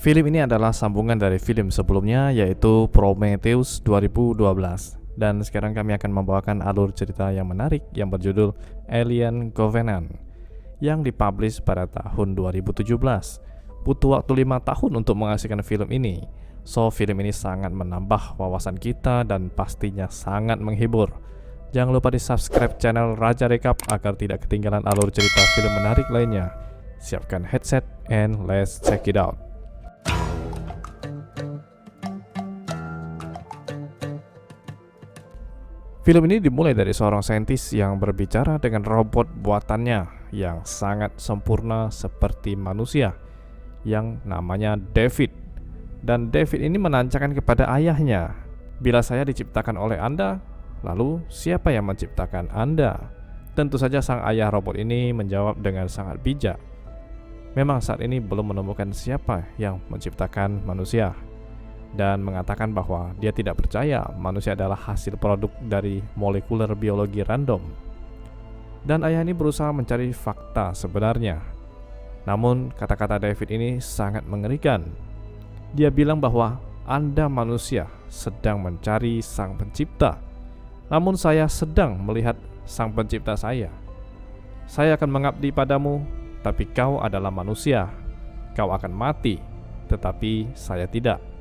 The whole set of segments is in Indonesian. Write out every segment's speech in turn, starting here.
Film ini adalah sambungan dari film sebelumnya, yaitu Prometheus 2012. Dan sekarang kami akan membawakan alur cerita yang menarik yang berjudul Alien Covenant, yang dipublish pada tahun 2017. Butuh waktu 5 tahun untuk menghasilkan film ini. So, film ini sangat menambah wawasan kita dan pastinya sangat menghibur. Jangan lupa di subscribe channel Raja Rekap agar tidak ketinggalan alur cerita film menarik lainnya. Siapkan headset and let's check it out. Film ini dimulai dari seorang saintis yang berbicara dengan robot buatannya yang sangat sempurna seperti manusia, yang namanya David. Dan David ini menanyakan kepada ayahnya, "Bila saya diciptakan oleh Anda, lalu siapa yang menciptakan Anda?" Tentu saja sang ayah robot ini menjawab dengan sangat bijak. Memang saat ini belum menemukan siapa yang menciptakan manusia, dan mengatakan bahwa dia tidak percaya manusia adalah hasil produk dari molekuler biologi random. Dan ayah ini berusaha mencari fakta sebenarnya. Namun kata-kata David ini sangat mengerikan. Dia bilang bahwa Anda manusia sedang mencari sang pencipta, namun saya sedang melihat sang pencipta saya. Saya akan mengabdi padamu, tapi kau adalah manusia. Kau akan mati, tetapi saya tidak.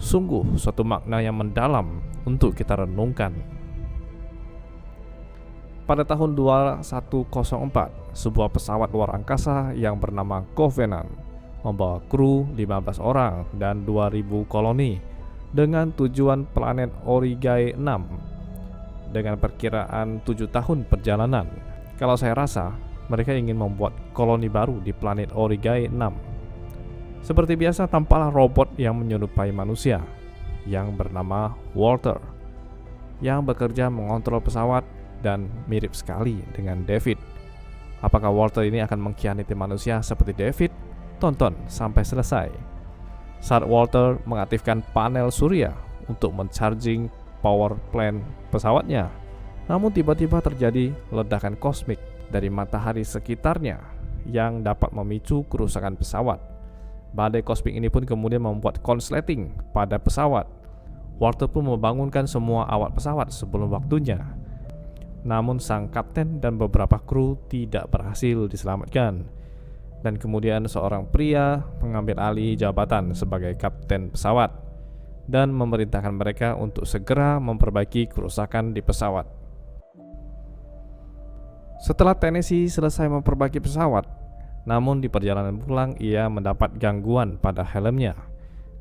Sungguh suatu makna yang mendalam untuk kita renungkan. Pada tahun 2104, sebuah pesawat luar angkasa yang bernama Covenant membawa kru 15 orang dan 2000 koloni dengan tujuan planet Origae 6 dengan perkiraan 7 tahun perjalanan. Kalau saya rasa, mereka ingin membuat koloni baru di planet Origae 6. Seperti biasa, tampaklah robot yang menyerupai manusia yang bernama Walter, yang bekerja mengontrol pesawat dan mirip sekali dengan David. Apakah Walter ini akan mengkhianati manusia seperti David? Tonton sampai selesai. Saat Walter mengaktifkan panel surya untuk mencharging power plant pesawatnya, namun tiba-tiba terjadi ledakan kosmik dari matahari sekitarnya yang dapat memicu kerusakan pesawat. Badai kosmik ini pun kemudian membuat konsleting pada pesawat. Walter pun membangunkan semua awak pesawat sebelum waktunya. Namun sang kapten dan beberapa kru tidak berhasil diselamatkan. Dan kemudian seorang pria mengambil alih jabatan sebagai kapten pesawat dan memerintahkan mereka untuk segera memperbaiki kerusakan di pesawat. Setelah teknisi selesai memperbaiki pesawat, namun di perjalanan pulang ia mendapat gangguan pada helmnya,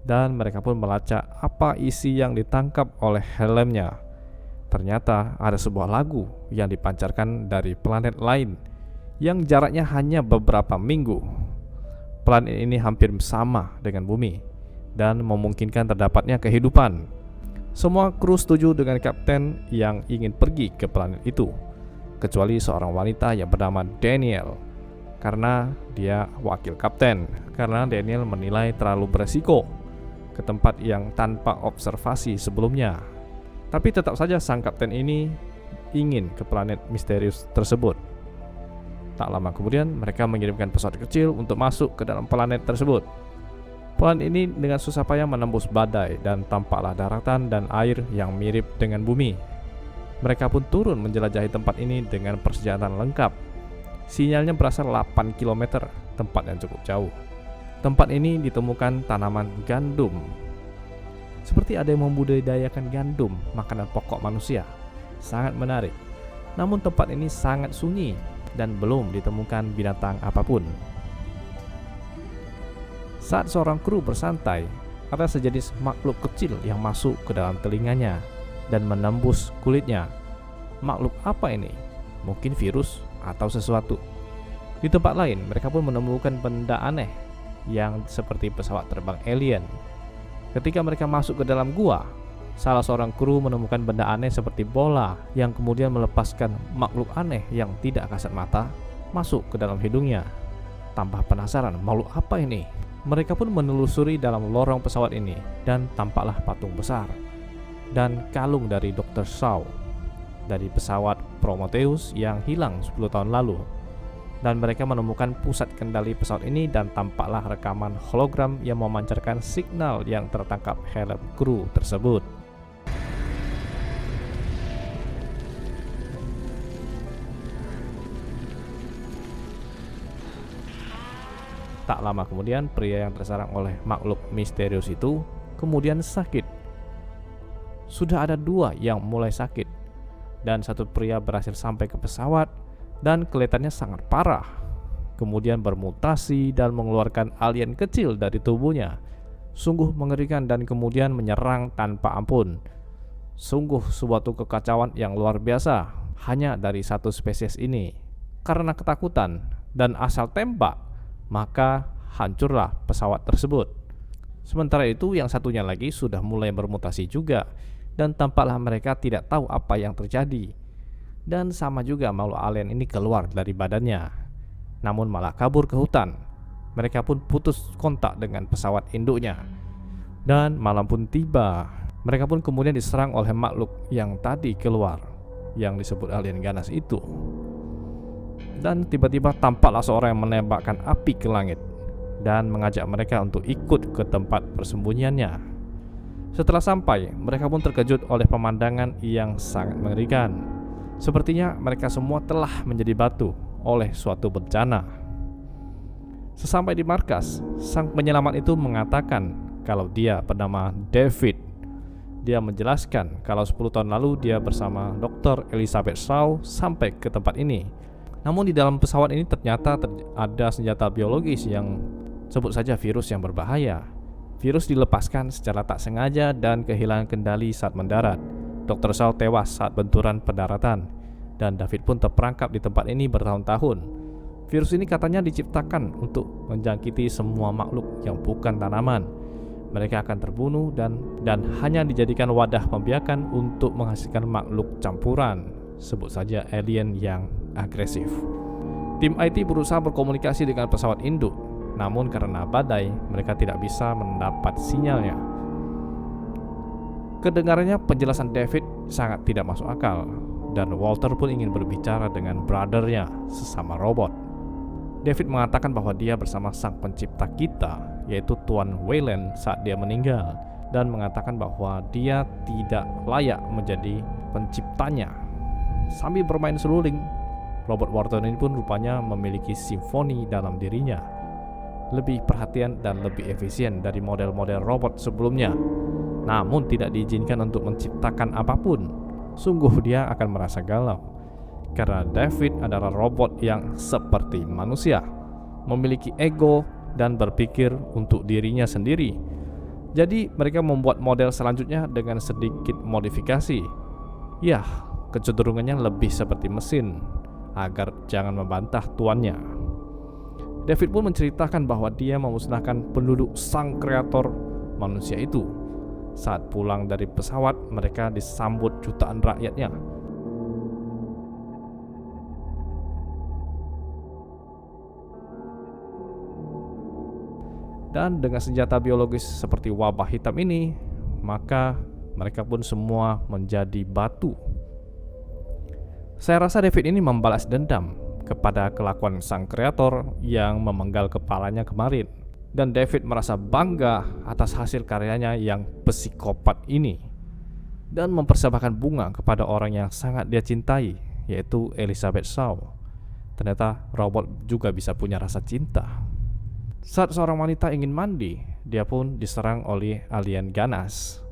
dan mereka pun melacak apa isi yang ditangkap oleh helmnya. Ternyata ada sebuah lagu yang dipancarkan dari planet lain yang jaraknya hanya beberapa minggu. Planet ini hampir sama dengan bumi dan memungkinkan terdapatnya kehidupan. Semua kru setuju dengan kapten yang ingin pergi ke planet itu, kecuali seorang wanita yang bernama Daniel, karena dia wakil kapten, karena Daniel menilai terlalu beresiko ke tempat yang tanpa observasi sebelumnya. Tapi tetap saja sang kapten ini ingin ke planet misterius tersebut. Tak lama kemudian mereka mengirimkan pesawat kecil untuk masuk ke dalam planet tersebut. Planet ini dengan susah payah menembus badai dan tampaklah daratan dan air yang mirip dengan bumi. Mereka pun turun menjelajahi tempat ini dengan persenjataan lengkap. Sinyalnya berasal 8 km, tempat yang cukup jauh. Tempat ini ditemukan tanaman gandum. Seperti ada yang membudidayakan gandum, makanan pokok manusia. Sangat menarik. Namun tempat ini sangat sunyi dan belum ditemukan binatang apapun. Saat seorang kru bersantai, ada sejenis makhluk kecil yang masuk ke dalam telinganya dan menembus kulitnya. Makhluk apa ini? Mungkin virus atau sesuatu. Di tempat lain, mereka pun menemukan benda aneh yang seperti pesawat terbang alien. Ketika mereka masuk ke dalam gua, salah seorang kru menemukan benda aneh seperti bola yang kemudian melepaskan makhluk aneh yang tidak kasat mata masuk ke dalam hidungnya. Tambah penasaran, makhluk apa ini? Mereka pun menelusuri dalam lorong pesawat ini dan tampaklah patung besar dan kalung dari Dr. Shaw dari pesawat Prometheus yang hilang 10 tahun lalu. dan mereka menemukan pusat kendali pesawat ini dan tampaklah rekaman hologram yang memancarkan signal yang tertangkap helm kru tersebut. Tak lama kemudian, pria yang terserang oleh makhluk misterius itu kemudian sakit. Sudah ada 2 yang mulai sakit, dan satu pria berhasil sampai ke pesawat dan kelihatannya sangat parah. Kemudian bermutasi dan mengeluarkan alien kecil dari tubuhnya. Sungguh mengerikan dan kemudian menyerang tanpa ampun. Sungguh suatu kekacauan yang luar biasa hanya dari satu spesies ini. Karena ketakutan dan asal tembak, maka hancurlah pesawat tersebut. Sementara itu yang satunya lagi sudah mulai bermutasi juga, dan tampaklah mereka tidak tahu apa yang terjadi. Dan sama juga makhluk alien ini keluar dari badannya, namun malah kabur ke hutan. Mereka pun putus kontak dengan pesawat induknya. Dan malam pun tiba. Mereka pun kemudian diserang oleh makhluk yang tadi keluar, yang disebut alien ganas itu. Dan tiba-tiba tampaklah seorang yang menembakkan api ke langit dan mengajak mereka untuk ikut ke tempat persembunyiannya. Setelah sampai, mereka pun terkejut oleh pemandangan yang sangat mengerikan. Sepertinya mereka semua telah menjadi batu oleh suatu bencana. Sesampai di markas, sang penyelamat itu mengatakan kalau dia bernama David. Dia menjelaskan kalau 10 tahun lalu dia bersama Dr. Elizabeth Shaw sampai ke tempat ini. Namun di dalam pesawat ini ternyata ada senjata biologis yang sebut saja virus yang berbahaya. Virus dilepaskan secara tak sengaja dan kehilangan kendali saat mendarat. Dr. Shaw tewas saat benturan pendaratan, dan David pun terperangkap di tempat ini bertahun-tahun. Virus ini katanya diciptakan untuk menjangkiti semua makhluk yang bukan tanaman. Mereka akan terbunuh dan hanya dijadikan wadah pembiakan untuk menghasilkan makhluk campuran, sebut saja alien yang agresif. Tim IT berusaha berkomunikasi dengan pesawat induk, namun karena badai, mereka tidak bisa mendapat sinyalnya. Kedengarannya penjelasan David sangat tidak masuk akal, dan Walter pun ingin berbicara dengan brothernya, sesama robot. David mengatakan bahwa dia bersama sang pencipta kita, yaitu Tuan Wayland saat dia meninggal, dan mengatakan bahwa dia tidak layak menjadi penciptanya. Sambil bermain seruling, robot Walter ini pun rupanya memiliki simfoni dalam dirinya, lebih perhatian dan lebih efisien dari model-model robot sebelumnya. Namun tidak diizinkan untuk menciptakan apapun. Sungguh dia akan merasa galau, karena David adalah robot yang seperti manusia, memiliki ego dan berpikir untuk dirinya sendiri. Jadi mereka membuat model selanjutnya dengan sedikit modifikasi. Ya, kecenderungannya lebih seperti mesin, agar jangan membantah tuannya. David pun menceritakan bahwa dia memusnahkan penduduk sang kreator manusia itu. Saat pulang dari pesawat, mereka disambut jutaan rakyatnya. Dan dengan senjata biologis seperti wabah hitam ini, maka mereka pun semua menjadi batu. Saya rasa David ini membalas dendam kepada kelakuan sang kreator yang memenggal kepalanya kemarin. Dan David merasa bangga atas hasil karyanya yang psikopat ini, dan mempersembahkan bunga kepada orang yang sangat dia cintai, yaitu Elizabeth Shaw. Ternyata robot juga bisa punya rasa cinta. Saat seorang wanita ingin mandi, dia pun diserang oleh alien ganas.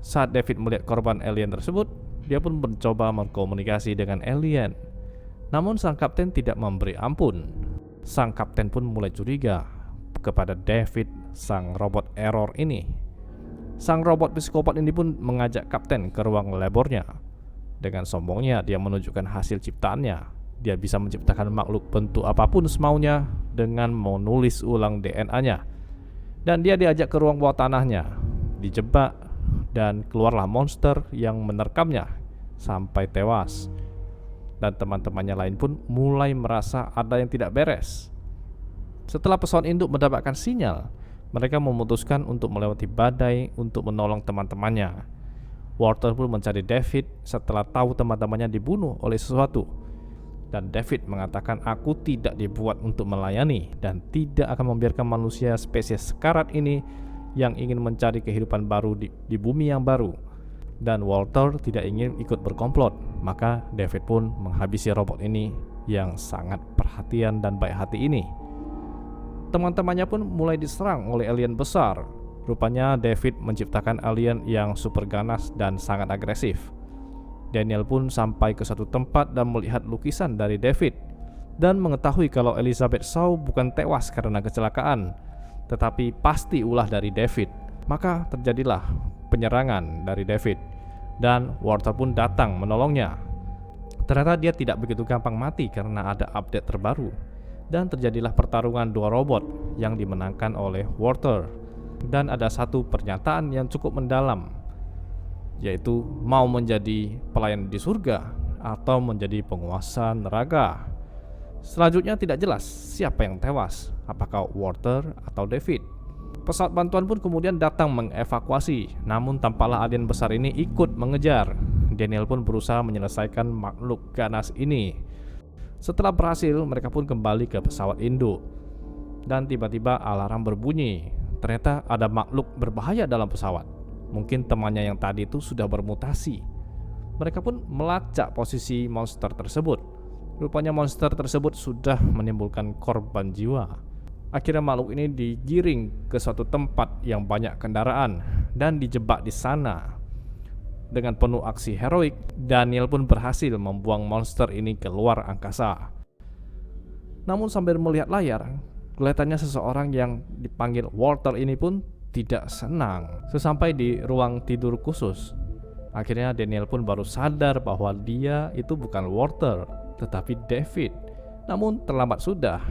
Saat David melihat korban alien tersebut, dia pun mencoba berkomunikasi dengan alien. Namun sang kapten tidak memberi ampun. Sang kapten pun mulai curiga kepada David, sang robot error ini. Sang robot psikopat ini pun mengajak kapten ke ruang labornya. Dengan sombongnya dia menunjukkan hasil ciptaannya. Dia bisa menciptakan makhluk bentuk apapun semaunya dengan menulis ulang DNA-nya. Dan dia diajak ke ruang bawah tanahnya, dijebak, dan keluarlah monster yang menerkamnya sampai tewas. Dan teman-temannya lain pun mulai merasa ada yang tidak beres. Setelah pesawat induk mendapatkan sinyal, mereka memutuskan untuk melewati badai untuk menolong teman-temannya. Walter pun mencari David setelah tahu teman-temannya dibunuh oleh sesuatu. Dan David mengatakan, aku tidak dibuat untuk melayani dan tidak akan membiarkan manusia spesies sekarat ini yang ingin mencari kehidupan baru di bumi yang baru. Dan Walter tidak ingin ikut berkomplot, maka David pun menghabisi robot ini yang sangat perhatian dan baik hati ini. Teman-temannya pun mulai diserang oleh alien besar. Rupanya David menciptakan alien yang super ganas dan sangat agresif. Daniel pun sampai ke suatu tempat dan melihat lukisan dari David dan mengetahui kalau Elizabeth Shaw bukan tewas karena kecelakaan, tetapi pasti ulah dari David. Maka terjadilah penyerangan dari David dan Walter pun datang menolongnya. Ternyata dia tidak begitu gampang mati karena ada update terbaru, dan terjadilah pertarungan dua robot yang dimenangkan oleh Walter. Dan ada satu pernyataan yang cukup mendalam, yaitu mau menjadi pelayan di surga atau menjadi penguasa neraka. Selanjutnya tidak jelas siapa yang tewas, apakah Walter atau David. Pesawat bantuan pun kemudian datang mengevakuasi, namun tampaklah alien besar ini ikut mengejar. Daniel pun berusaha menyelesaikan makhluk ganas ini. Setelah berhasil, mereka pun kembali ke pesawat induk. Dan tiba-tiba alarm berbunyi. Ternyata ada makhluk berbahaya dalam pesawat. Mungkin temannya yang tadi itu sudah bermutasi. Mereka pun melacak posisi monster tersebut. Rupanya monster tersebut sudah menimbulkan korban jiwa. Akhirnya makhluk ini digiring ke suatu tempat yang banyak kendaraan dan dijebak di sana. Dengan penuh aksi heroik, Daniel pun berhasil membuang monster ini keluar angkasa. Namun sambil melihat layar, kelihatannya seseorang yang dipanggil Walter ini pun tidak senang. Sesampai di ruang tidur khusus, akhirnya Daniel pun baru sadar bahwa dia itu bukan Walter, tetapi David. Namun terlambat sudah.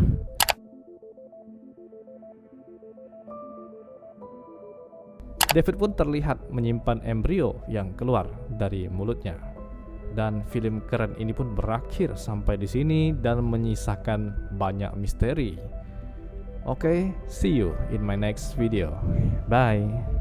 David pun terlihat menyimpan embrio yang keluar dari mulutnya. Dan film keren ini pun berakhir sampai di sini dan menyisakan banyak misteri. Oke, see you in my next video. Bye.